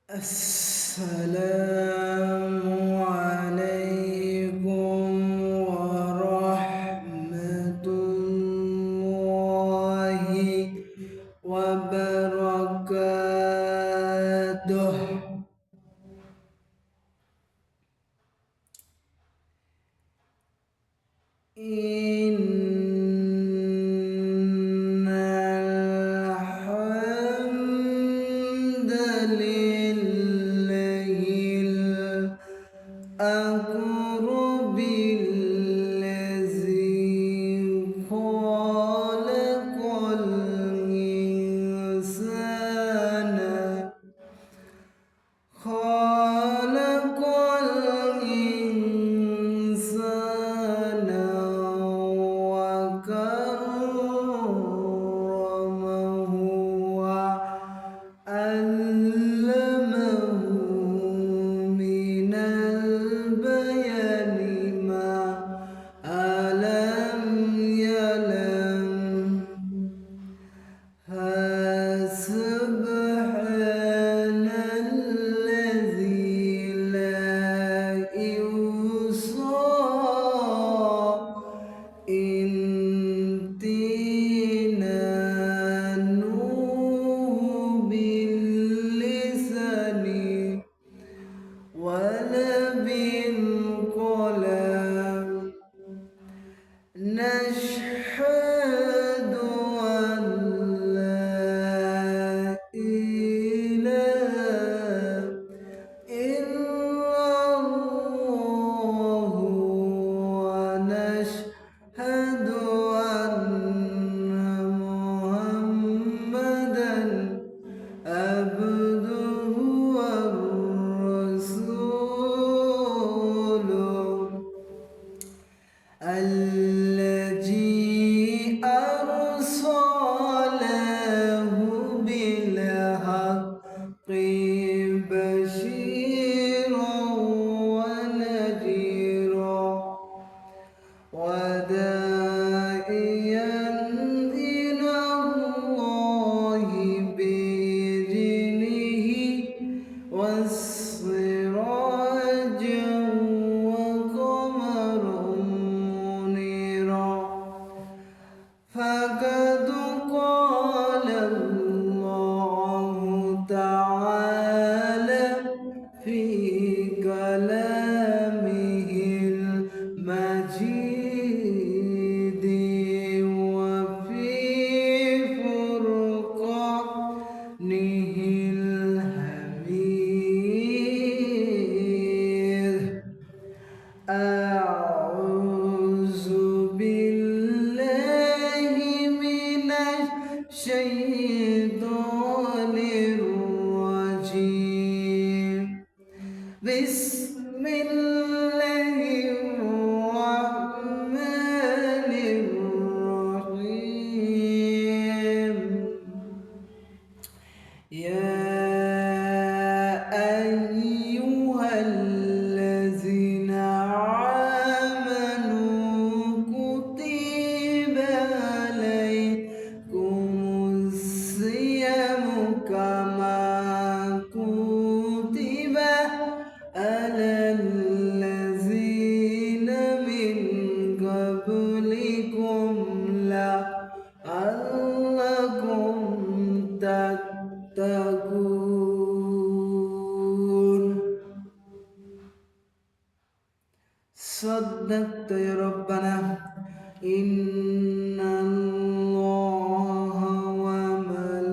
السلام عليكم ورحمة الله وبركاته. إن الحمد لله الأقرب الذي خلق الإنسان وكرمه وعلمه من البيان ما ألم يعلم. سبحان الذي لا يوصى امتنانه باللسان ولا بالقلم. نشهد أن لا إله إلا الله ونشهد أن محمدا عبده ورسوله الذي أرسله بالحق بشيرا ونذيرا وداعيا إلى الله بإذنه وسراجا وقمرا منيرا. فقد قال الله تعالى في كلامه المجيد وفي فرقانه الحميد. أعوذ بالله من الشيطان الرجيم. بسم الله الرحمن الرحيم. يا أيها الذين آمنوا كتب عليكم الصيام كما كتب على الذين من قبلكم لعلكم تتقون. صدقت يا ربنا. إن الله وملائكته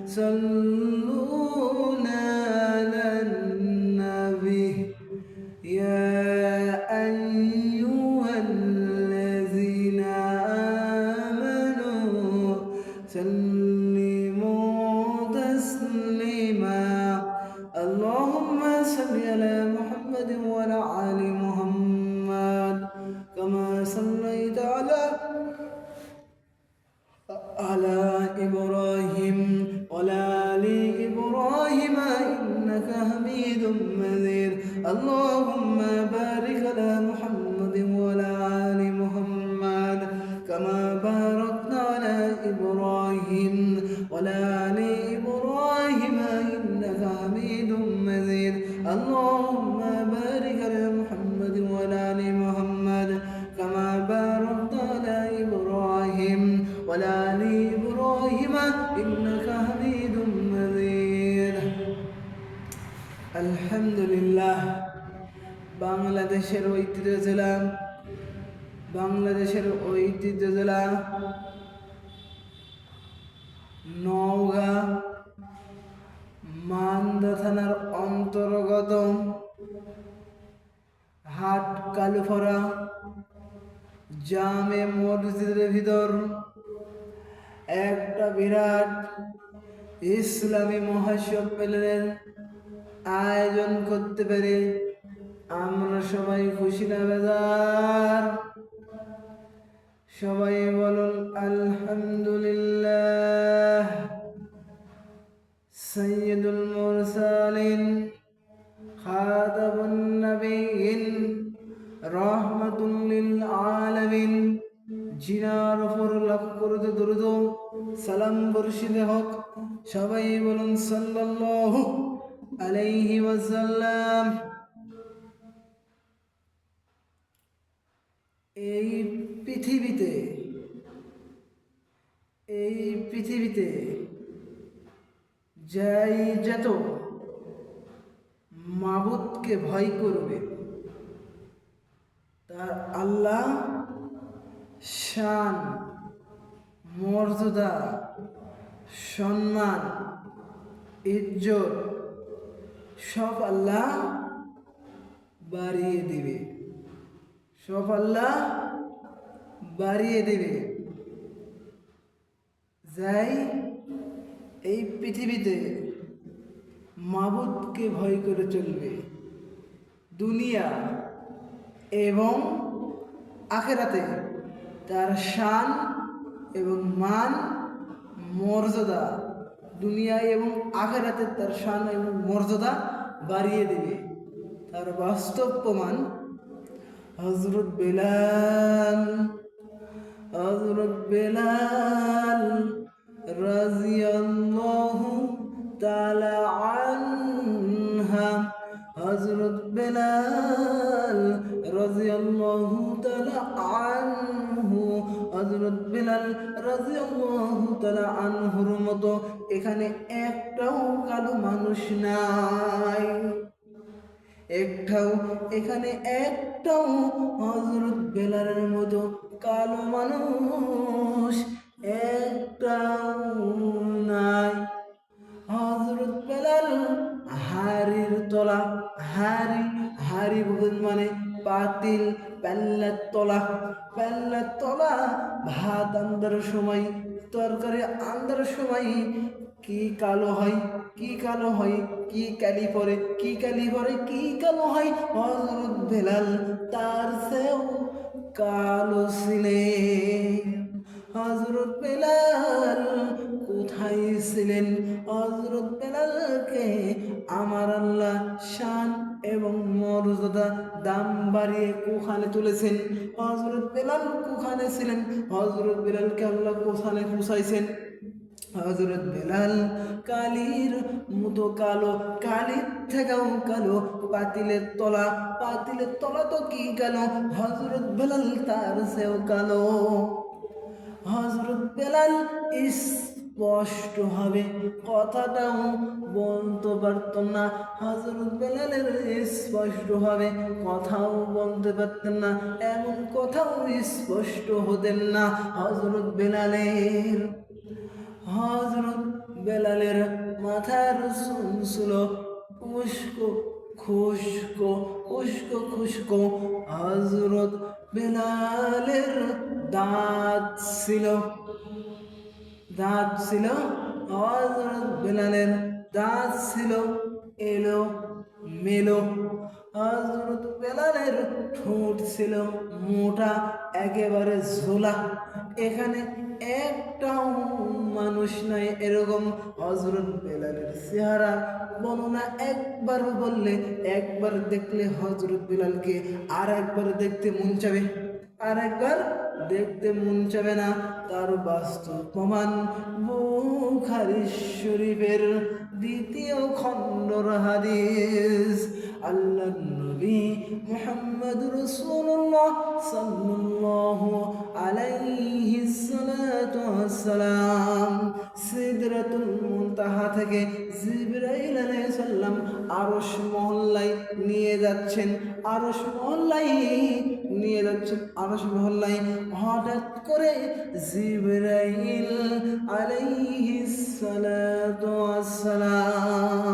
يصلون على النبي يا أيها الذين آمنوا سلموا تسليما. اللهم صل على محمد وعلى آل محمد كما صليت على إبراهيم وعلى آل إبراهيم إنك حميد مجيد. اللهم بارك على محمد وعلى آل محمد كما باركت على إبراهيم وعلى آل محمد كما باركت على إبراهيم وعلى آل إبراهيم إنك حميد مجيد الحمد لله বাংলাদেশের ঐতিহ্য জেলা নওগাঁ মান্দা থানার অন্তর্গত হাট কালুফরা জামে মসজিদের ভিতর একটা বিরাট ইসলামী মহাসম্মেলনের আয়োজন করতে পেরে আমরা সবাই খুশি না বেজার? সবাই বলুন আলহামদুলিল্লাহ। সাইয়্যিদুল মুরসালিন খাতামুন নবিয়্যিন রাহমাতুল লিল আলামিন জিনার উপর লাখ করতে দরুদ সালাম বর্ষিত হোক। সবাই বলুন সাল্লাল্লাহু আলাইহি ওয়াসাল্লাম। এই পৃথিবীতে যাই যত মাবুদকে ভয় করবে তার আল্লাহ শান, মর্যাদা, সম্মান, ইজ্জত সব আল্লাহ বাড়িয়ে দিবে, যাই এই পৃথিবীতে মাবুদকে ভয় করে চলবে, দুনিয়া এবং আখিরাতে তার শান এবং মান মর্যাদা, দুনিয়া এবং আখিরাতে তার শান এবং মর্যাদা বাড়িয়ে দেবে। তার বাস্তব প্রমাণ হযরত বেলাল রাদিয়াল্লাহু তাআলা আনহা, হযরত বেলাল রাদিয়াল্লাহু তাআলা আনহু, হযরত বেলাল রাদিয়াল্লাহু তাআলা আনহুর মতো এখানে একটাও কালো মানুষ নাই, এখানে একটাও হযরত বেলালের মতো কালো মানুষ একটাও নাই। হযরত বেলাল হাড়ির তলা, হাড়ি মানে পাতিল, পাল্লার তলা ভাত আন্দার সময়, তরকারি আন্দার সময় কি কালো হয়, কি কালো হয়। হযরত বেলাল তার চেয়েও কালো ছিলেন। হযরত বেলাল কোথায় ছিলেন? হযরত বেলালকে আমার আল্লাহ শান এবং মর্যাদা দাম বাড়িয়ে কোখানে তুলেছেন। হযরত বেলাল কোখানে ছিলেন? হযরত বেলালকে আল্লাহ কোখানে পৌঁছাইছেন। হযরত বেলাল কালির মতো কালো, কালির থেকেও কালো, পাতিলের তলা তো কি কালো, হযরত বেলাল তার চেয়েও কালো। হযরত বেলাল স্পষ্ট হবে কথাটাও বলতে পারতেন না, হযরত বেলালের স্পষ্ট হবে কথাও বলতে পারতেন না, এমন কথাও স্পষ্ট হতেন না হযরত বেলালের মাথার চুল ছিল খুশকো। হযরত বেলালের দাঁত ছিল হযরত বেলালের দাঁত ছিল এলো মেলো। হযরত বেলালের ঠোঁট ছিল মোটা, একেবারে ঝোলা। এখানে একটাও মানুষ নাই এরকম হযরত বেলালের চেহারা বর্ণনা একবার বললে, একবার দেখলে হযরত বেলালকে আর একবার দেখতে মন চাবে না। তার বাস্তব প্রমাণ বুখারী শরীফের 2য় খণ্ডর হাদিস। আল্লাহ নবী মুহাম্মদুর রাসূলুল্লাহ সাল্লাল্লাহু আলাইহি সাল্লাতু ওয়াসসালাম সিদরাতুল মুনতাহা থেকে জিবরাইল আলাইহিস সালাম আরশ মহল্লায় নিয়ে যাচ্ছেন, আরশ মহল্লায় নিয়ে যাচ্ছেন, আরশ মহল্লায় হঠাৎ করে জিবরাইল আলাইহিস সালাতু ওয়াসসালাম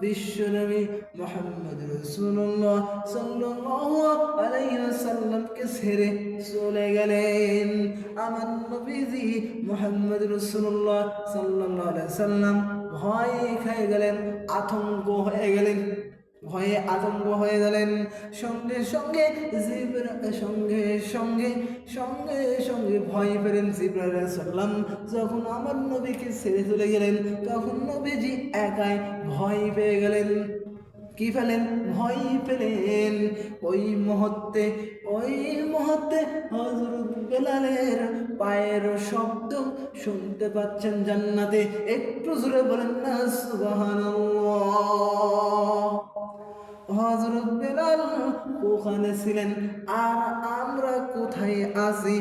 বিশ্বনবী মুহাম্মদ রাসূলুল্লাহ সাল্লাল্লাহু আলাইহি ওয়াসাল্লামকে ছেড়ে চলে গেলেন। আমার নবীজি মুহাম্মদ রাসূলুল্লাহ সাল্লাল্লাহু আলাইহি ওয়াসাল্লাম ভয় খেয়ে গেলেন, আতঙ্ক হয়ে গেলেন, ভয়ে আতঙ্ক হয়ে গেলেন। সঙ্গে সঙ্গে সঙ্গে সঙ্গে ভয় পেলেন জিবরাইল আলাইহিস সালাম। যখন আমার নবীকে ছেড়ে চলে গেলেন তখন নবীজি একাই ভয় পেয়ে গেলেন। কি পেলেন? ভয় পেলেন। ওই মুহূর্তে হযরত বেলালের পায়ের শব্দ শুনতে পাচ্ছেন জান্নাতে। একটু জোরে বলেন না সুবহানাল্লাহ। হযরত বেলাল ওখানে ছিলেন, আর আমরা কোথায় আছি?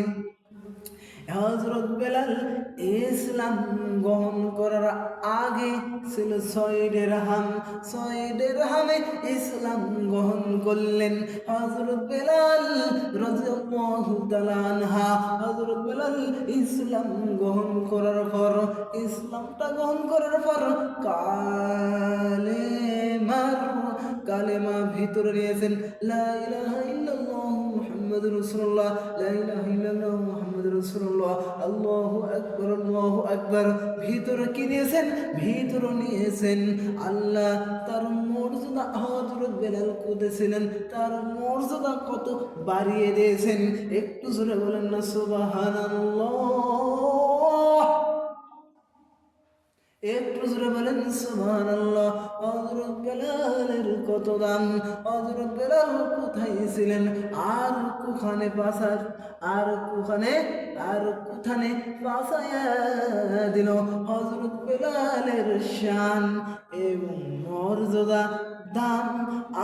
হযরত বেলাল ইসলাম গ্রহণ করার আগে ছিল 6 দিরহাম, 6 দিরহামে ইসলাম গ্রহণ করলেন হযরত বেলাল রাদিয়াল্লাহু তাআলা আনহা। হযরত বেলাল ইসলাম গ্রহণ করার পর, ইসলামটা গ্রহণ করার পর কালেমা ভিতরে নিয়েছেন, লা ইলাহা ইল্লাল্লাহ মুহাম্মাদুর রাসূলুল্লাহ, লা ইলাহা ইল্লাল্লাহ মুহাম্মাদুর রাসূলুল্লাহ, আল্লাহু আকবার, আল্লাহু আকবার। ভিতরে কি নিয়েছেন? ভিতরে নিয়েছেন। আল্লাহ তার মর্যাদা, হযরত বেলাল করেছিলেন, তার মর্যাদা কত বাড়িয়ে দিয়েছেন। একটু জোরে বলেন না সুবহানাল্লাহ। একটু জোরে বলেন সুবহানাল্লাহ। হযরত বেলালের কত দাম! হযরত বেলাল কোথায় ছিলেন? আর কোখানে পাসার, আর কোথানে পাসায়া দিল হযরত বেলালের শান এবং মর্যাদা, দাম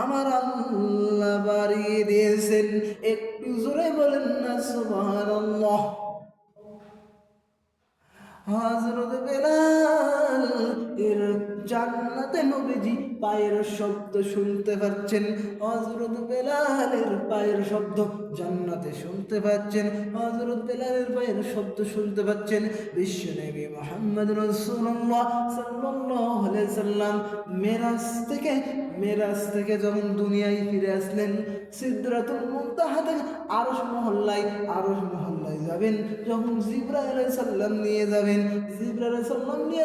আমার আল্লাহ বাড়িয়ে দিয়েছেন। একটু জোরে বলেন না সুবহানাল্লাহ। হযরত বেলাল এর জান্নাতে নবীজি পায়ের শব্দ শুনতে পাচ্ছেন। হযরত বেলালের পায়ের শব্দ জান্নাতে শুনতে পাচ্ছেন, হযরত বেলালের পায়ের শব্দ শুনতে পাচ্ছেন। বিশ্বনবী মুহাম্মদ রাসূলুল্লাহ সাল্লাল্লাহু আলাইহি সাল্লাম মেরাজ থেকে যখন দুনিয়ায় ফিরে আসলেন, সিদরাতুল মুনতাহা থেকে আরশ মহল্লায় যাবেন। যখন জিবরাইল আলাইহিস সালাম নিয়ে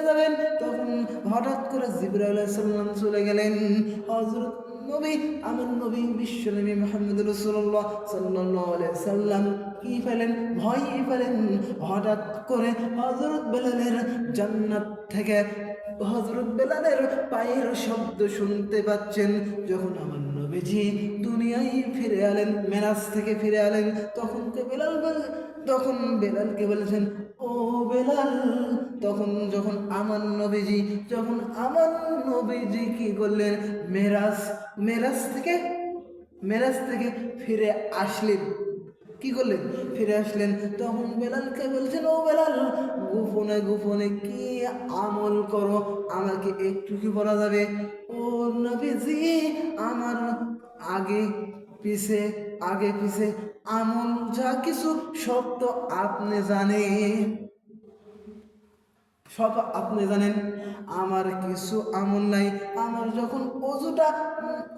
যাবেন, তখন হঠাৎ করে জিবরাইল আলাইহিস সালাম চলে গেলেন। হযরত নবী, আমার নবী বিশ্বনবী মুহাম্মদ রাসূলুল্লাহ সাল্লাল্লাহু আলাইহি সাল্লাম কি পেলেন? ভয় পেলেন। হঠাৎ করে হযরত বেলালের জান্নাত থেকে হযরত বেলালের পায়ের শব্দ শুনতে পাচ্ছেন। যখন আমার নবীজি দুনিয়ায় ফিরে এলেন, মেরাজ থেকে ফিরে এলেন, তখন বেলালকে বলেছেন, ও বেলাল। যখন আমার নবীজি কি করলেন? মেরাজ থেকে ফিরে আসলেন। কি করলেন? ফিরে আসলেন। তখন বেলালকে বলছেন, ও বেলাল, গোপনে কি আমল করো, আমাকে একটু কি বলা যাবে? ও নবীজি, আমার আগে পিছে আমল যা কিছু সব তো আপনি জানেন। আমার কিছু আমল নাই। আমার যখন অজুটা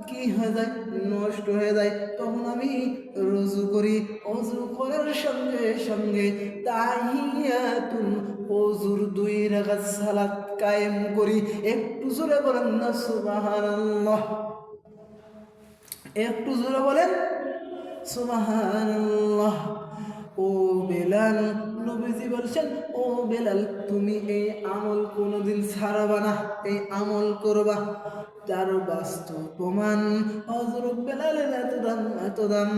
কি হয়ে যায়, নষ্ট হয়ে যায়, তখন আমি রুজু করি। অজু করার সঙ্গে সঙ্গে তাহিয়াতুল অজুর 2 রাকাত সালাত কায়েম করি। একটু জোরে বলেন না সুবহানাল্লাহ। একটু জোরে বলেন সুবহানাল্লাহ। ও বেলাল, নবীজি বলছেন, ও বেলাল, তুমি এই আমল কোনোদিন ছাড়বা না, এই আমল করবা। তার বাস্তব প্রমাণ হযরত বেলালের এত দাম,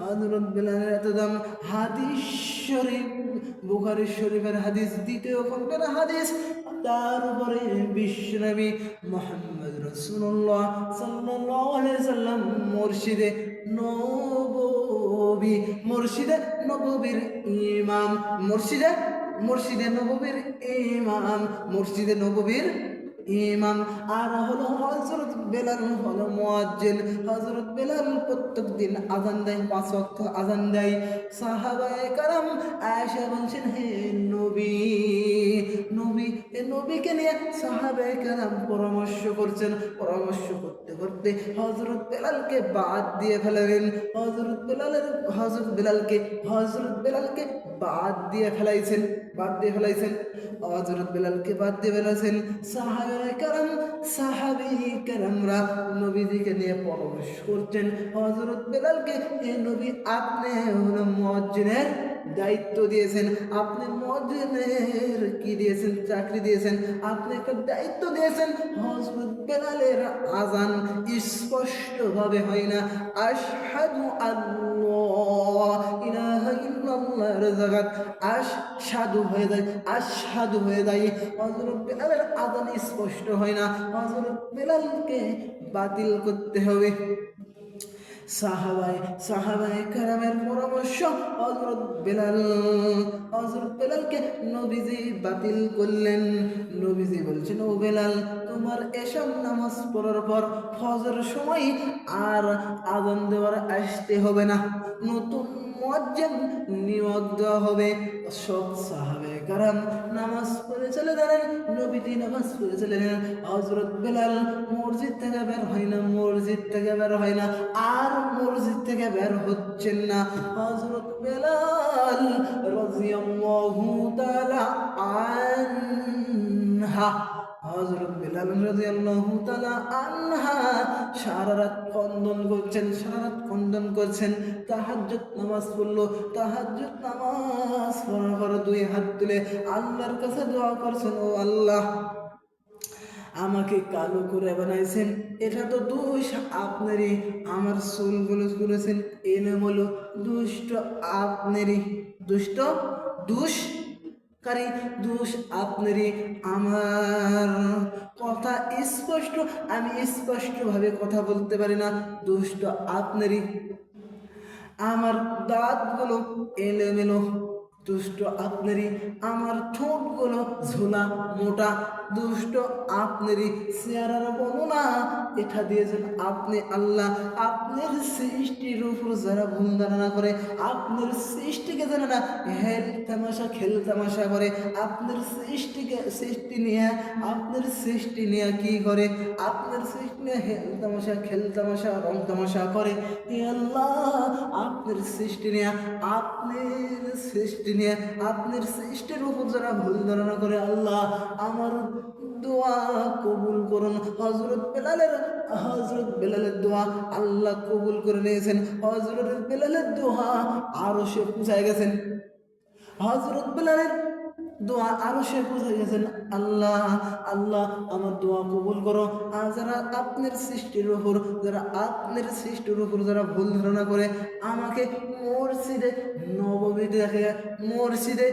হযরত বেলালের এত দাম। হাদিস শরীফ, বুখারী শরীফের হাদিস, দ্বিতীয় খণ্ডের হাদিস, তার উপরে বিশ্বনবী মুহাম্মদ রাসূলুল্লাহ সাল্লাল্লাহু আলাইহি সাল্লাম মুর্শিদে নববী, মুর্শিদে নববীর ইমাম, মুর্শিদে নববীর ইমাম, মুর্শিদে নববীর ইমাম। আর হলো হযরত বেলাল হলো মুয়াজ্জিন। হযরত বেলাল প্রত্যেক দিন আযান দেয়, 5 ওয়াক্ত আযান দেয়। সাহাবায়ে কেরাম আয়েশা বলছেন, হে নবী, নবী, এ নবীকে নিয়ে সাহাবায়ে কেরাম পরামর্শ করছেন। পরামর্শ করতে করতে হযরত বেলালকে বাদ দিয়ে ফেলেন। হযরত বেলালকে বাদ দিয়ে ফেলাইছেন। হযরত বেলালকে বাদ দিয়ে ফেলেছেন। সাহাবী কেরামরা নবীজিকে নিয়ে পরামর্শ করছেন, হযরত বেলালকে, এ নবী, আপনি হলো মুয়াজ্জিনের দায়িত্ব দিয়েছেন, আপনি মুয়াজ্জিনের কি দিয়েছেন? চাকরি দিয়েছেন, আপনি একটা দায়িত্ব দিয়েছেন। হযরত বেলালের আযান স্পষ্টভাবে হয় না। আশহাদু আল্লাহ ইলাহা ইল্লাল্লাহর জায়গায় আশহাদু হয়ে যায়। হযরত বেলালের আযান স্পষ্ট হয় না, হযরত বেলালকে বাতিল করতে হবে। সাহাবায়ে কেরামের পরামর্শ, হযরত বেলালকে নবীজি বাতিল করলেন। নবীজি বলছেন, ও বেলাল, তোমার এসব নামাজ পড়ার পর ফজর সময় আর আযান দেওয়ার আসতে হবে না, নতুন মুয়াজ্জিন নিয়োগ দেওয়া হবে। সব সাহাবায়ে কেরাম নামাজ পড়ে চলে গেলেন। নবীজি নামাজ পড়ে চলে গেলেন। হযরত বেলাল মসজিদ থেকে বের হয় না, আর মসজিদ থেকে বের হচ্ছেন না। হযরত বেলাল রাদিয়াল্লাহু তাআলা আনহা, হযরত বেলাল রাদিয়াল্লাহু তাআলা আনহা সারা রাত কন্দন করছেন। তাহাজ্জুদ নামাজ পড়লো। তাহাজ্জুদ নামাজ পড়ার পর 2 হাত তুলে আল্লাহর কাছে দোয়া করছেন, ও আল্লাহ, আমাকে কালো করে বানাইছেন, এটা তো দোষ আপনারই। আমার চুলগুলো করেছেন এলোমেলো, দুষ্ট আপনারই, দোষ আপনারই। আমার কথা স্পষ্ট, আমি স্পষ্টভাবে কথা বলতে পারি না, দুষ্ট আপনারই। আমার দাঁতগুলো এলোমেলো, দুষ্ট আপনারই। আমার ঠোঁটগুলো ঝোলা মোটা, দুষ্ট আপনারই। চেহারার বর্ণনা এটা দিয়েছেন আপনি আল্লাহ। আপনার সৃষ্টির উপর যারা ভুল ধারণা করে, আপনার সৃষ্টিকে জানে না, খেল তামাশা করে, আপনার সৃষ্টি নিয়ে কি করে? আপনার সৃষ্টি নিয়ে খেল তামাশা রং তামাশা করে। হে আল্লাহ, আপনার সৃষ্টি নিয়ে আপনার সৃষ্টির উপর যারা ভুল ধারণা করে, আল্লাহ আমার দোয়া কবুল করুন। হযরত বেলালের দোয়া আল্লাহ কবুল করে নিয়েছেন। হযরত বেলালের দোয়া আরশে পৌঁছায় গেছেন। হযরত বেলালের দোয়া আরশে পৌঁছে গেছেন। আল্লাহ আমার দোয়া কবুল করো। আর যারা আপনার সৃষ্টির উপর যারা ভুল ধারণা করে, আমাকে মসজিদে নববীতে দেখে, মসজিদে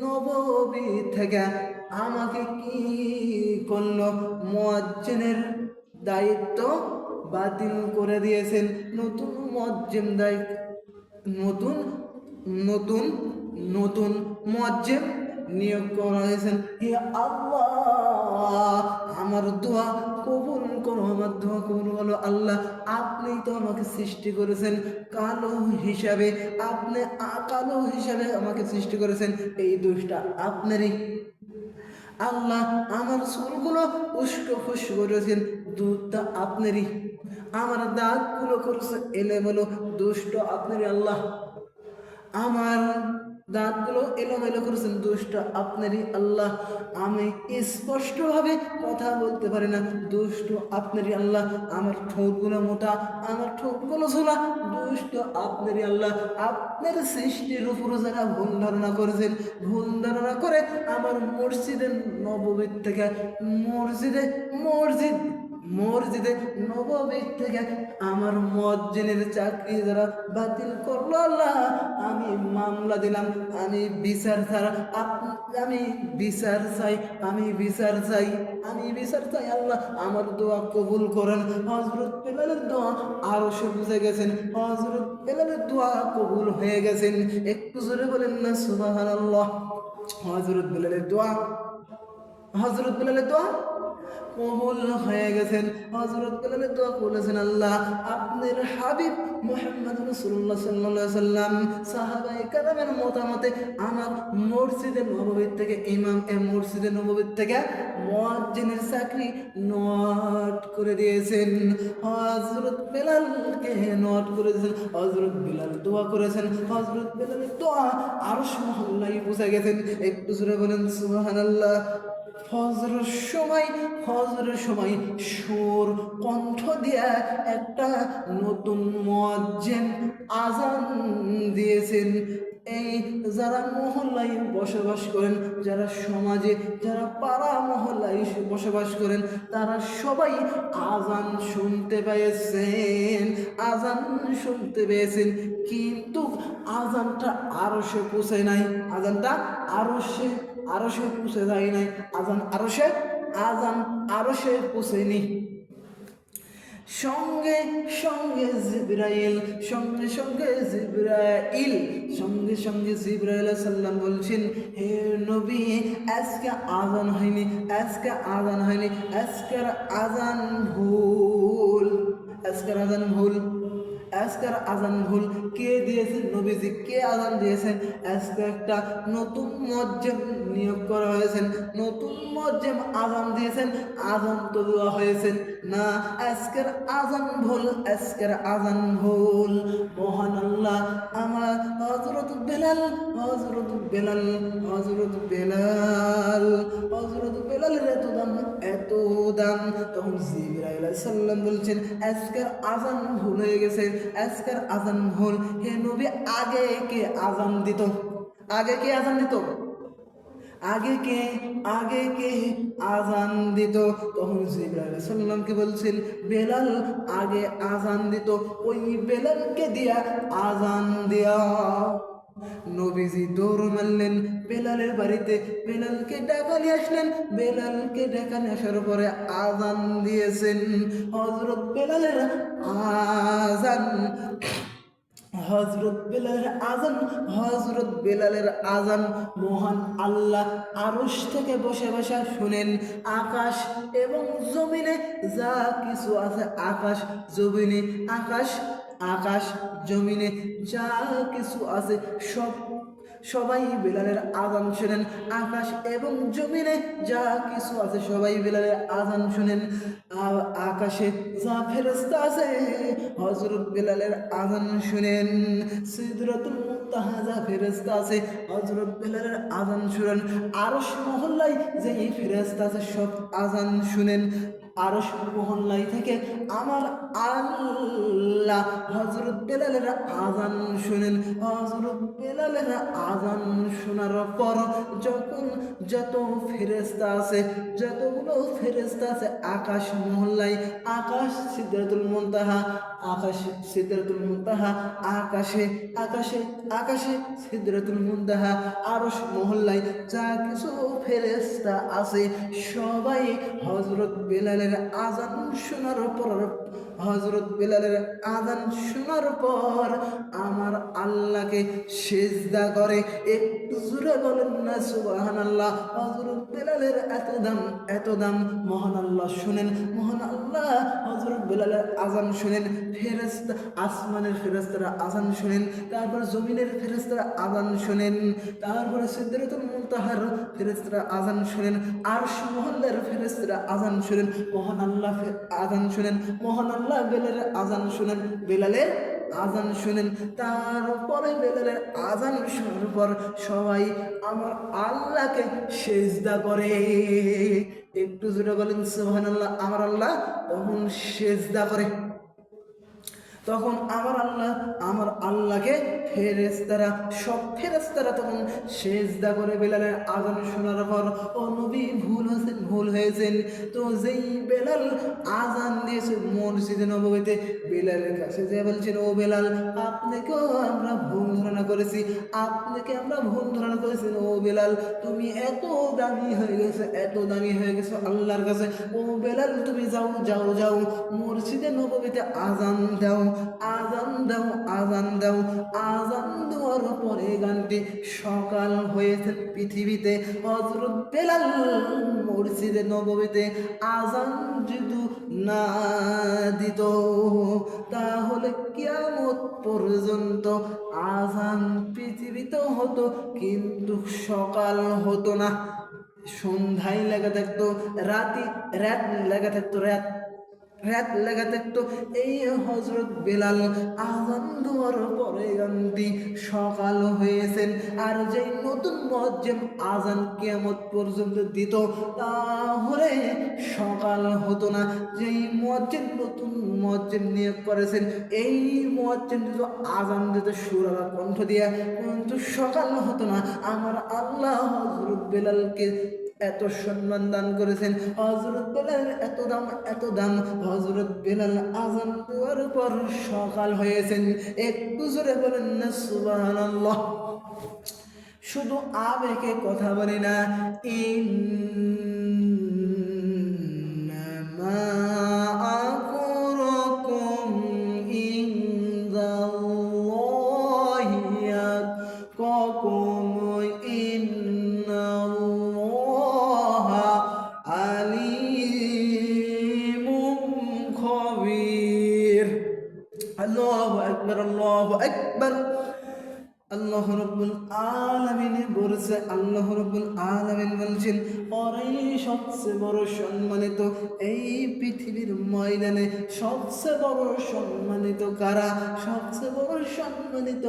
নববী থেকে আমাকে কি করলো? মুয়াজ্জিনের দায়িত্ব বাতিল করে দিয়েছেন। নতুন মুয়াজ্জিন নিয়োগ করা হয়েছেন। হে আল্লাহ, আমার দোয়া কবুল করো, আমার দোয়া কবুল হলো। আল্লাহ, আপনি তো আমাকে সৃষ্টি করেছেন কালো হিসাবে, আমাকে সৃষ্টি করেছেন, এই দোষটা আপনারই। আল্লাহ, আমার চুলগুলো উস্কো খুস্কো করেছেন, দুধটা আপনারই। আমার দাঁতগুলো করছে এলোমেলো, দুষ্ট আপনারই। আল্লাহ, আমার দাঁতগুলো এলোমেলো করেছেন, দুষ্ট আপনারই। আল্লাহ, আমি স্পষ্টভাবে কথা বলতে পারি না, দুষ্ট আপনারই। আল্লাহ, আমার ঠোঁটগুলো মোটা, আমার ঠোঁটগুলো ঝোলা, দুষ্ট আপনারই। আল্লাহ, আপনার সৃষ্টির উপর যারা ভুল ধারণা করেছেন, ভুল ধারণা করে আমার মসজিদের নববীর থেকে মসজিদ মসজিদে নববী থেকে আমার মুয়াজ্জিনের চাকরি যারা বাতিল করলো আল্লাহ, আমি মামলা দিলাম, আমি বিচার ছাড়া আমি বিচার চাই, আমি বিচার চাই, আমি বিচার চাই। আল্লাহ আমার দোয়া কবুল করেন। হযরত বেলালের দোয়া আরো সে বুঝে গেছেন, হযরত বেলালের দোয়া কবুল হয়ে গেছেন। একটু জোরে বলেন না সুবহানাল্লাহ। হযরত বেলালের দোয়া, হযরত বেলালের দোয়া কবুল হয়ে গেছেন। হযরত বেলালের দোয়া বলেছেন, আল্লাহ আপনার হাবিব মুহাম্মদ রাসূলুল্লাহ সাল্লাল্লাহু আলাইহি সাল্লাম সাহাবায়ে কেরামের মতামতে আমার মসজিদে নববী থেকে মসজিদে নববী থেকে মুয়াজ্জিনের চাকরি নোট করে দিয়েছেন। হযরত বেলালকে নোট করে দিয়েছেন। হযরত বেলাল দোয়া করেছেন। হযরত বেলালের দোয়া আরশ মহল্লায় পৌঁছে গেছেন। একটু জোরে বলেন সুবহানাল্লাহ। ফজরের সময় সুর কণ্ঠ দিয়া একটা নতুন মুয়াজ্জিন আজান দিয়েছেন। এই যারা মহল্লায় বসবাস করেন, যারা সমাজে, যারা পাড়া মহল্লায় বসবাস করেন, তারা সবাই আজান শুনতে পেয়েছেন, আজান শুনতে পেয়েছেন। কিন্তু আজানটা আরো সে পৌঁছে নাই, আজানটা আরো সে পৌঁছে যায় নাই, আজান আরো সে পৌঁছেনি। সঙ্গে সঙ্গে জিবরাইল জিবরাইল সাল্লাম বলছেন, হে নবী আজকে আজান হয়নি, আজকের আজান ভুল, আজকের আজান ভুল। কে দিয়েছেন? নবীজি। কে আজান দিয়েছেন? আজকে একটা নতুন মুয়াজ্জিন নিয়োগ করা হয়েছে, নতুন মুয়াজ্জিন আজান দিয়েছেন, আজান তো দেওয়া হয়েছে না, আজকের আজান ভুল। মহান আল্লাহ আমার হযরত বেলালের এত দাম। তখন জিবরাইল আলাইহিস সালাম বলছেন, আজকের আজান ভুল হয়ে গেছে, আজকের আজান ভুল। হে নবী আগে কে আজান দিত? আগে কে আজান দিত? তখন জিবরাইল আলাইহিস সালামকে বলছেন, বেলাল আগে আজান দিত, ওই বেলালকে দিয়া আজান দেয়া। নবীজি দৌড় মারলেন বেলালের বাড়িতে, বেলালকে ডাকা নিয়ে আসলেন। বেলালকে ডাকা নিয়ে আসার পরে আজান দিয়েছেন। হযরত বেলালের আজান মহান আল্লাহ আরশ থেকে বসে বসে শুনেন। আকাশ এবং জমিনে যা কিছু আছে, আকাশ জমিনে যা কিছু আছে সবাই বেলালের আজান শুনেন। আকাশ এবং জমিনে যা কিছু আছে সবাই বেলালের আজান শুনেন। আকাশে যা ফেরেশতা আছে হযরত বেলালের আজান শুনেন। সিদরাতুল মুনতাহা যা ফেরেশতা আছে হযরত বেলালের আজান শুনেন। আরশ মহল্লায় যে ফেরেশতা আছে সব আজান শুনেন। আরশ মহল্লায় থেকে আমার আল্লাহ হযরত বেলালের আজান শুনেন। হযরত বেলালের আজান শোনার পর যতগুলো ফেরেশতা আছে আকাশ মহল্লায়, আকাশ সিদরাতুল মুনতাহা, আকাশে সিদরাতুল মুনতাহা, আরশ মহল্লায় যা কিছু ফেরেশতা আছে সবাই হযরত বেলালের আজান শোনার পর আমার আল্লাহকে সিজদা করে। একটু জোরে বলেন না সুবহানাল্লাহ। হযরত বেলালের এত দাম মহান আল্লাহ শুনেন। মহান আল্লাহ হযরত বেলালের আজান শুনেন। ফেরেশতা, আসমানের ফেরেশতারা আজান শুনেন, তারপর জমিনের ফেরেশতারা আজান শুনেন, তারপর সিদরাতুল মুনতাহার ফেরেশতারা আজান শুনেন, আরশ মহল্লার ফেরেশতারা আজান শুনেন। মহান আল্লাহ আজান শুনেন, মহান আল্লাহ বেলালের আজান শুনেন। তারপরে বেলালের আজান শোনার পর সবাই আমার আল্লাহকে সিজদা করে। একটু জোরে বলেন সুবহানাল্লাহ। আমার আল্লাহ তখন সিজদা করে। তখন আমার আল্লাহকে ফেরেশতারা সব ফেরেশতারা তখন সেজদা করে বেলালের আযান শোনার পর, ও নবী ভুল হয়েছেন। তো যেই বেলাল আযান দিয়েছে মসজিদে নববীতে, বেলালের কাছে যে বলছেন, ও বেলাল, আপনাকেও আমরা ভুল ধারণা করেছি, আপনাকে আমরা ভুল ধারণা করেছি। ও বেলাল, তুমি এত দামি হয়ে গেছে, এত দামি হয়ে গেছো আল্লাহর কাছে। ও বেলাল, তুমি যাও যাও যাও মসজিদে নববীতে আযান দাও, আযান দাও, আযান দাও। আযান দেওয়ার পরে গানটি সকাল হয়েছে পৃথিবীতে। হযরত বেলাল মসজিদে নববীতে আযান যদি না দিত, তাহলে কিয়ামত পর্যন্ত আযান পৃথিবীতে হতো, কিন্তু সকাল হতো না। সন্ধ্যায় লেগে থাকতো, রাত লেগে থাকতো, রাত লেগে থাকতো। এই হযরত বেলাল আযান দেওয়ার পরে গানটি সকাল হয়েছেন। আর যেই নতুন মুয়াজ্জিন আযান কিয়ামত পর্যন্ত দিত, তাহলে সকাল হতো না। যেই মুয়াজ্জিন নতুন মুয়াজ্জিন নিয়োগ করেছেন, এই মুয়াজ্জিন যদি আযান দিতে সুরালা কণ্ঠ দিয়া, কিন্তু সকাল হতো না। আমার আল্লাহ হযরত বেলালকে এত সম্মান দান করেছেন, হযরত বেলালের এত দাম, এত দাম। হযরত বেলাল আযান দেওয়ার পর সকাল হয়েছেন। একটু জোরে বলেন না সুবহানাল্লাহ। শুধু আবেগে কথা বলি না, ইন্নামা আকরাকুম ইনদাল্লাহি আতকাকুম ইন্নাল্লাহা আলিমুম খবীর। আল্লাহু আকবার, আল্লাহু আকবার। আল্লাহ রাব্বুল আলামিন বলছে, আল্লাহ রাব্বুল আলামিন বলছেন, ওরাই সবচেয়ে বড় সম্মানিত। এই পৃথিবীর ময়দানে সবচেয়ে বড় সম্মানিত কারা? সবচেয়ে বড় সম্মানিত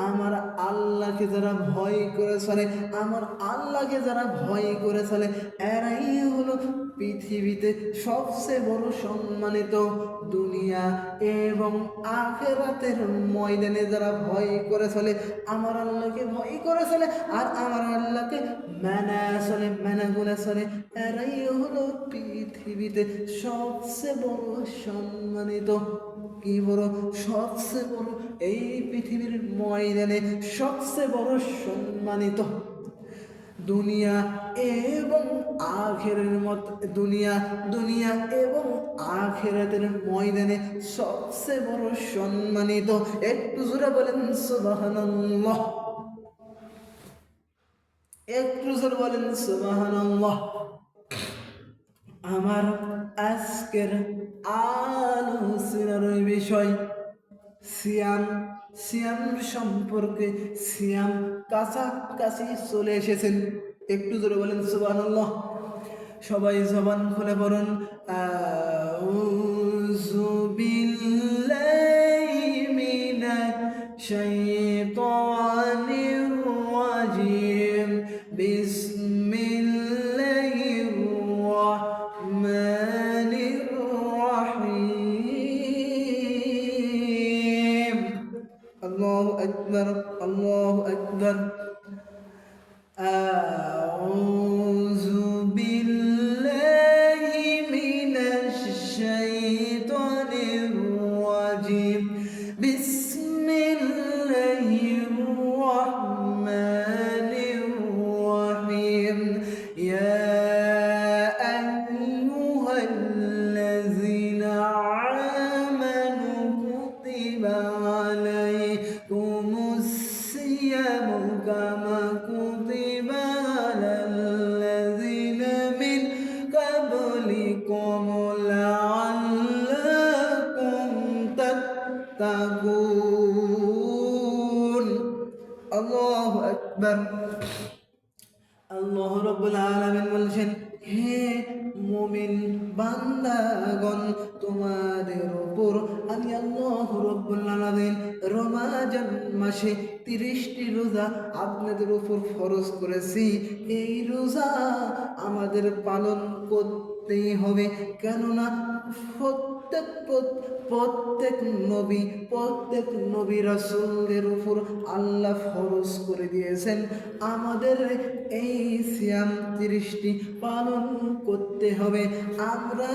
আমার আল্লাহকে যারা ভয় করে চলে, আমার আল্লাহকে যারা ভয় করে চলে, এরাই হলো পৃথিবীতে সবচেয়ে বড় সম্মানিত। দুনিয়া এবং আখিরাতের ময়দানে যারা ভয় করে চলে, আমার আল্লাহকে ভয় করে চলে, আর আমার আল্লাহকে মানা চলে, মানা করে চলে, এরাই হলো পৃথিবীতে সবচেয়ে বড় সম্মানিত। কি বড়? সবচেয়ে বড়। এই পৃথিবীর ময়দানে সবচেয়ে বড় সম্মানিত। দুনিয়া এবং আখিরাতের মত, দুনিয়া এবং আখিরাতের ময়দানে সবচেয়ে বড় সম্মানিত। একটু জোরে বলেন সুবহানাল্লাহ, একটু জোরে বলেন সুবহানাল্লাহ। আমার আজকের আলোচনার বিষয় সিয়াম। সিয়াম সম্পর্কে, সিয়াম কাছাকাছি চলে এসেছেন। একটু জোরে বলেন সুবহানাল্লাহ। সবাই জবান খুলে বলুন, আউযু বিল্লাহি মিনাশ শাইতানির রাজিম, বিসমিল্লাহির রাহমানির রাহিম। আল্লাহু আকবার, আল্লাহু আকবার। আউযু বিল্লাহি মিনাশ শাইতানির রাজিম, বিসমিল্লাহির রাহমানির রাহিম। ইয়া আইয়ুহাল্লাযীনা আমানু কুতিবা আলাইকুমুস সিয়ামু কামা কুতিবা আলাল্লাযীনা মিন ক্বাবলিকুম লাআল্লাকুম তাত্তাকুন। আল্লাহু আকবার। আল্লাহ রাব্বুল আলামিন বলছেন, হে মুমিন বান্দাগণ, তোমাদের উপর আমি আল্লাহ রাব্বুল আলামিন রমজান মাসে 30টি রোজা আপনাদের উপর ফরজ করেছি। এই রোজা আমাদের পালন করতেই হবে, কেননা প্রত্যেক নবী রাসূলের উপর আল্লাহ ফরজ করে দিয়েছেন আমাদের এই সিয়াম 30টি পালন করতে হবে। আমরা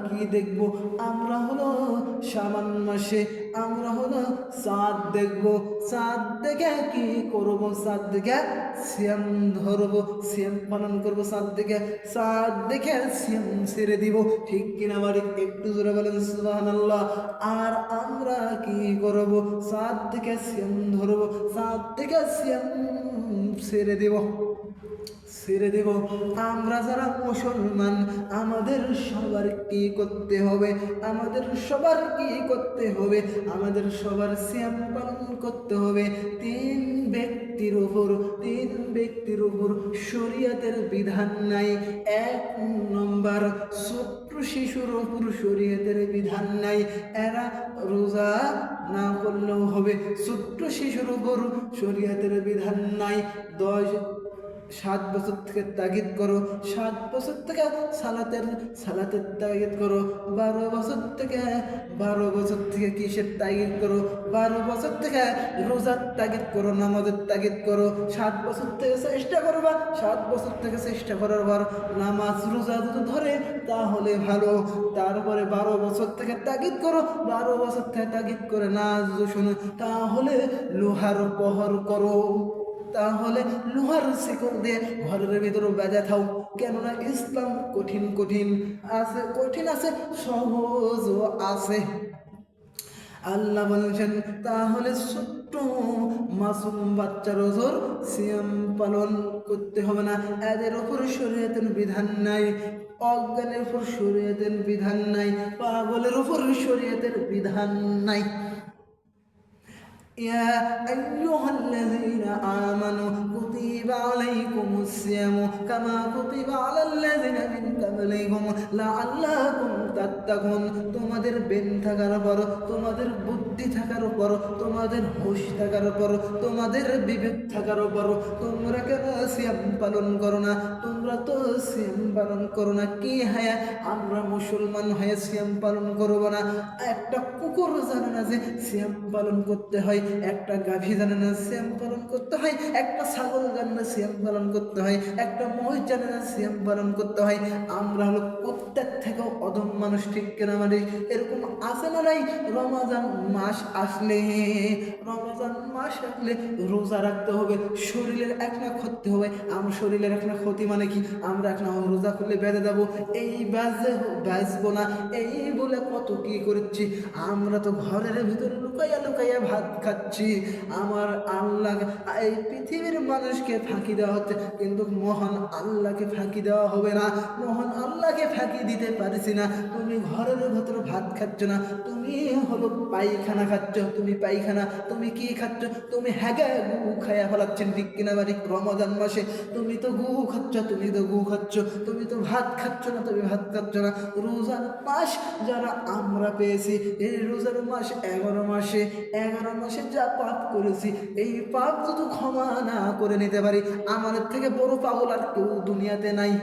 কি দেখব? আমরা হলো শাবান মাসে আমরা হলো চাঁদ দেখব, চাঁদ দেখে কি করব? চাঁদ দেখে সিয়াম ধরব, সিয়াম পালন করব। চাঁদ দেখে সিয়াম ছেড়ে দিব, ঠিক কিনা বাড়ি? একটু জোরে বলেন সুবহানাল্লাহ। আর আমরা কি করব? চাঁদ দেখে সিয়াম ধরব, চাঁদ দেখে সিয়াম ছেড়ে দেব। আমরা যারা মুসলমান আমাদের সবার কি করতে হবে? আমাদের সবার সিয়াম পালন করতে হবে। তিন ব্যক্তির উপর শরীয়তের বিধান নাই। 1 নম্বর, ছোট্ট শিশুর উপর শরীয়তের বিধান নাই, এরা রোজা না করলেও হবে। ছোট্ট শিশুর উপর শরীয়তের বিধান নাই। 7 বছর থেকে তাগিদ করো, 7 বছর থেকে সালাতের তাগিদ করো। 12 বছর থেকে কিসের তাগিদ করো? 12 বছর থেকে রোজার তাগিদ করো, নামাজের তাগিদ করো। 7 বছর থেকে চেষ্টা করবা, 7 বছর থেকে চেষ্টা করার পর নামাজ রোজা যদি ধরে তাহলে ভালো। তারপরে 12 বছর থেকে তাগিদ করো, 12 বছর থেকে তাগিদ করে না শোনো তাহলে লোহার পহর করো, তাহলে লোহার শিকল দিয়ে ঘরের ভিতরে বেঁধে থাও। কেননা ইসলাম কঠিন আছে, সহজও আছে। আল্লাহ বলেছেন তাহলে ছোট্ট মাসুম বাচ্চার ওপর সিয়াম পালন করতে হবে না, এদের ওপর শরীয়তের বিধান নাই। অজ্ঞানের উপর শরীয়তের বিধান নাই, পাগলের উপর শরীয়তের বিধান নাই। يا أيها الذين آمنوا كتب عليكم الصيام كما كتب على الذين من قبلكم لعلكم تتقون। তোমাদের বেন থাকার পর, তোমাদের বুদ্ধি থাকার পর, তোমাদের হুঁশ থাকার পর, তোমাদের বিবেক থাকার পর তোমরা কেন সিয়াম পালন করো না? তোমরা তো সিয়াম পালন করো না। কি হ্যাঁ আমরা মুসলমান হয়ে সিয়াম পালন করবো না? একটা কুকুর জানে না যে সিয়াম পালন করতে হয়, একটা গাভী জানে না সিয়াম পালন করতে হয়, একটা ছাগল জানে না সিয়াম পালন করতে হয়, একটা মহিষ জানে না সিয়াম পালন করতে হয়। আমরা হলো প্রত্যেক থেকে অধম মানুষ, ঠিক কিনা? মানে এরকম আছে না নাই? রমজান মাস আসলে রোজা রাখতে হবে, শরীরের একটা ক্ষতি হবে। আমার শরীরের একটা ক্ষতি মানে কি? আমরা একটা রোজা করলে বেঁধে দেবো, এই বাঁচবো না, এই বলে কত কি করছি। আমরা তো ঘরের ভিতরে লুকাইয়া ভাত খাচ্ছি। আমার আল্লাহ, এই পৃথিবীর মানুষকে ফাঁকি দেওয়া হচ্ছে, কিন্তু মহান আল্লাহকে ফাঁকি দেওয়া হবে না। মহান আল্লাহকে ফাঁকি দিতে পারছি না। তুমি ঘরের ভেতরে ভাত খাচ্ছ না, তুমি হলো পায়খানা খাচ্ছ। তুমি কি খাচ্ছ? তুমি গু খাইয়া ফেলাচ্ছেন, ঠিক কিনা বাড়ি? রমজান মাসে তুমি তো গু খাচ্ছ, তুমি তো ভাত খাচ্ছ না, রোজার মাস যারা আমরা পেয়েছি, এই রোজার মাস 11 মাসে যা পাপ করেছি, এই পাপ যদি ক্ষমা না করে নিতে পারি, আমাদের থেকে বড় পাগল আর কেউ দুনিয়াতে নাই।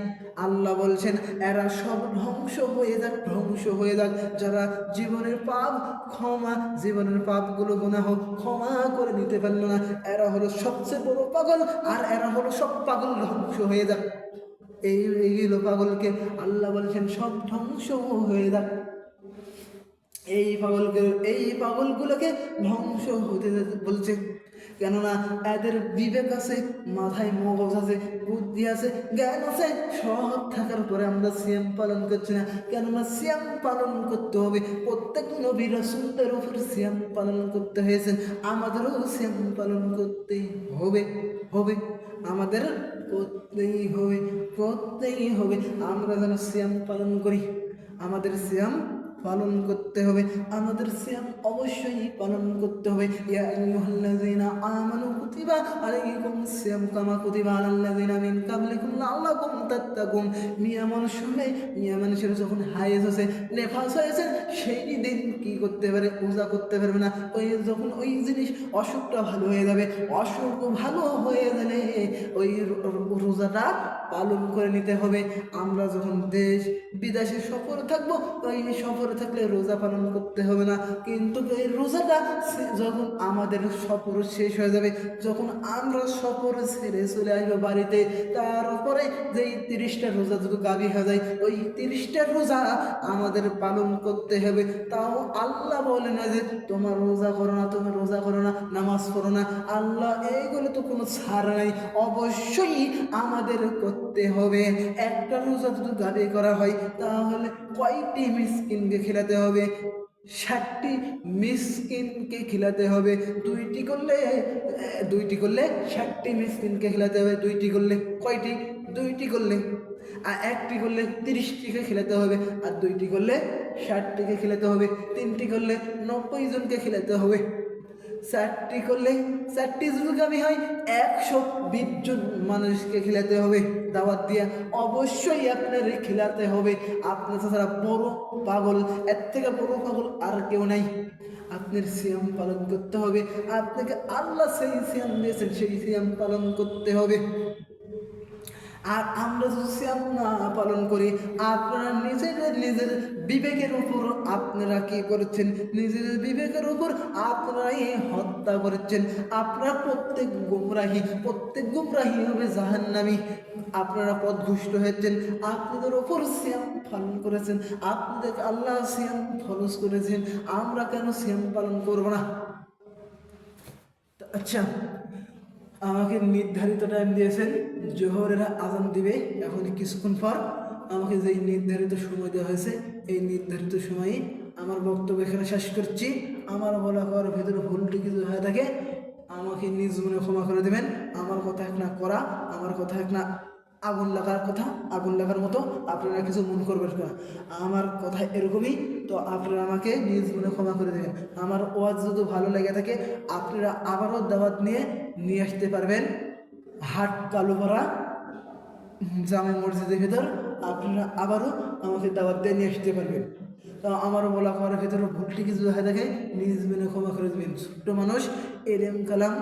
আল্লাহ বলছেন এরা সব ধ্বংস হয়ে যাক যারা জীবনের পাপগুলো গুনাহ ক্ষমা করে নিতে পারল না। এরা হলো সবচেয়ে বড় পাগল, আর এরা হলো সব পাগল ধ্বংস হয়ে যাক। এইগুলো পাগলকে আল্লাহ বলছেন সব ধ্বংস হয়ে যাক। এই পাগলগুলোকে ধ্বংস হতে বলছে। কেননা এদের বিবেক আছে, মাথায় মগজ আছে, বুদ্ধি আছে, জ্ঞান আছে, সব থাকার পরে আমরা সিয়াম পালন করছি না। কেননা সিয়াম পালন করতে হবে, প্রত্যেক নবী রাসূলদের উপর সিয়াম পালন করতে হয়েছে, আমাদেরও সিয়াম পালন করতেই হবে। আমাদের করতেই হবে। আমরা যেন সিয়াম পালন করি, আমাদের সিয়াম পালন করতে হবে, আমাদের সিয়াম অবশ্যই পালন করতে হবে। ইয়া আইয়ুহাল্লাযীনা আমানু কুতিবা আলাইকুমুস সিয়াম কামা কুতিবা আলাল্লাযীনা মিন ক্বাবলিকুম লাআল্লাকুম তাত্তাকুন। মিয়া মানুষের যখন হায়েজ হয়েছে, নেফাস হয়েছে, সেই দিন কি করতে পারে? রোজা করতে পারবে না। যখন ওই জিনিস অসুখটা ভালো হয়ে যাবে, অসুখ ভালো হয়ে গেলে ওই রোজাটা পালন করে নিতে হবে। আমরা যখন দেশ বিদেশে সফরে থাকবো, ওই সফরে থাকলে রোজা পালন করতে হবে না। কিন্তু এই রোজাটা যখন আমাদের সফর শেষ হয়ে যাবে, যখন আমরা সফর ছেড়ে চলে আসবো বাড়িতে, তারপরে যেই 30টা রোজা যদি গাবি হয়ে যায়, ওই 30টা রোজা আমাদের পালন করতে হবে। তাও আল্লাহ বলে না যে তোমার রোজা করো না, তুমি রোজা করো না, নামাজ পড়ো না। আল্লাহ এইগুলো তো কোনো ছাড় নাই, অবশ্যই আমাদের করতে হবে। একটা রোজা যদি গাবি করা হয়, তাহলে কয়টি মিসকিনকে খেলাতে হবে? 60টি মিসকিনকে খিলাতে হবে। দুইটি করলে 60টি মিসকিনকে খিলাতে হবে। দুইটি করলে কয়টি? দুইটি করলে। আর একটি করলে 30টিকে খিলাতে হবে, আর দুইটি করলে 60টিকে খিলাতে হবে। তিনটি করলে 90 জনকে খিলাতে হবে। 4টি করলে 4টি যদি আমি হয় 120 জন মানুষকে খিলাতে হবে। দাওয়াত দিয়ে অবশ্যই আপনার খিলাতে হবে। আপনার ছাড়া বড় পাগল, এর থেকে বড় পাগল আর কেউ নাই। আপনার সিয়াম পালন করতে হবে। আপনাকে আল্লাহ সেই সিয়াম দিয়েছেন, সেই সিয়াম পালন করতে হবে। আর আমরা যদি সিয়াম না পালন করি, আপনারা নিজের বিবেকের উপর আপনারা কি করছেন? নিজের বিবেকের উপর আপনারাই হত্যা করেছেন। আপনারা প্রত্যেক গুমরাহি হবে জাহান্নামী। আপনারা পথভ্রষ্ট হয়েছেন। আপনাদের ওপর সিয়াম পালন করেছেন, আপনাদের আল্লাহ সিয়াম ফরজ করেছেন। আমরা কেন সিয়াম পালন করব না? আচ্ছা, আমাকে নির্ধারিত টাইম দিয়েছেন, জোহরের আজান দিবে এখন কিছুক্ষণ পর। আমাকে যেই নির্ধারিত সময় দেওয়া হয়েছে, এই নির্ধারিত সময়ে আমার বক্তব্য এখানে শেষ করছি। আমার বলা করার ভেতরে ভুলটি কিছু হয়ে থাকে, আমাকে নিজ মনে ক্ষমা করে দেবেন। আমার কথা এক না করা, আমার কথা এক না আগুন লাগার মতো, আপনারা কিছু মনে করবেন না। আমার কথা এরকমই, তো আপনারা আমাকে নিজ মনে ক্ষমা করে দেবেন। আমার ওয়াজ যদি ভালো লেগে থাকে, আপনারা আবারও দাওয়াত নিয়ে আসতে পারবেন হাট কালুপাড়া জামে মসজিদের ভেতর। আপনারা আবারও আমাকে দাওয়াত দিয়ে নিয়ে আসতে পারবেন। তো আমার বলা করার ভেতরে ভুলটি কিছু হয়ে থাকে, নিজ মনে ক্ষমা করে দেবেন। ছোট্ট মানুষ, এলেম কালাম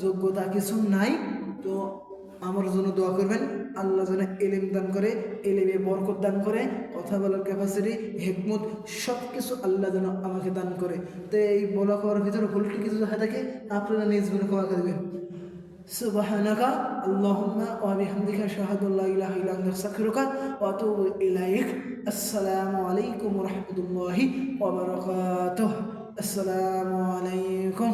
যোগ্যতা কিছু নাই, তো আমার জন্য দোয়া করবেন। আল্লাহ যেন এলেম দান করে, এলেমে বরকত দান করে, কথা বলার ক্যাপাসিটি, হিকমত সব কিছু আল্লাহ যেন আমাকে দান করে। তো এই বলা করার ভিতরে ভুলটি কিছু হয়ে থাকে, আপনারা নিজ মনে ক্ষমা করে দেবেন। সুবহানাকা আল্লাহুম্মা ওয়া বিহামদিকা আশহাদু আল্লা ইলাহা ইল্লা আনতা আস্তাগফিরুকা ওয়া আতুবু ইলাইক। আসসালামু আলাইকুম ওয়া রাহমাতুল্লাহি ওয়া বারাকাতুহু। আসসালামু আলাইকুম।